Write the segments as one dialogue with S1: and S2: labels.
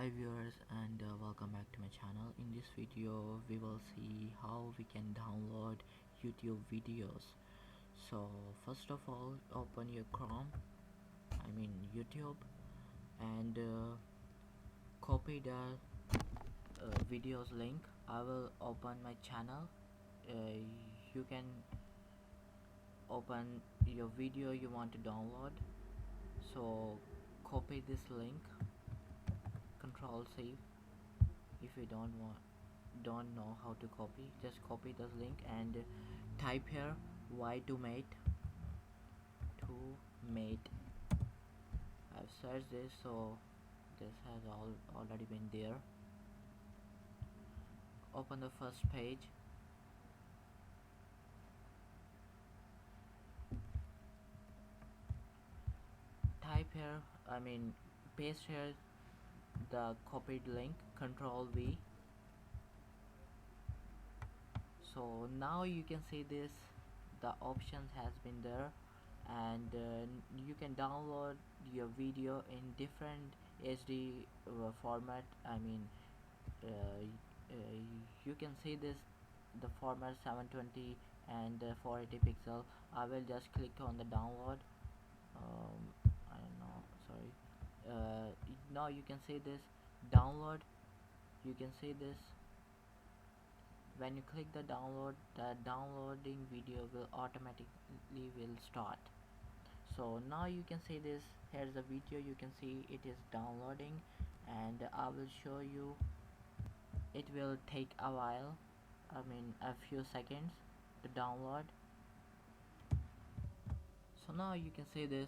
S1: Hi viewers, and welcome back to my channel. In this video we will see how we can download YouTube videos. So first of all, open your Chrome, YouTube, and copy the videos link. I will open my channel. You can open your video you want to download, so copy this link, control C. If you don't know how to copy, just copy this link and type here y to mate. I've searched this, so this has already been there. Open the first page, type here, paste here the copied link, control V. So now you can see this, the options has been there, and you can download your video in different HD format. Uh, uh, you can see this, the format 720 and 480 pixel. I will just click on the download. I don't know, sorry. Now you can see this download. You can see this. When you click the download, the downloading video will automatically will start. So now you can see this, here's the video. You can see it is downloading, and I will show you. It will take a while, a few seconds to download. So now you can see this,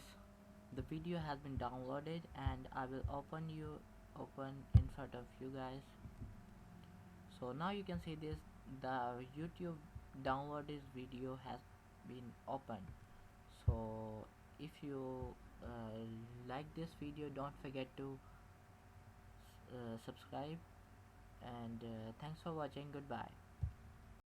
S1: the video has been downloaded, and I will open in front of you guys. So now you can see this, the YouTube downloaded video has been opened. So if you like this video, don't forget to subscribe, and thanks for watching. Goodbye.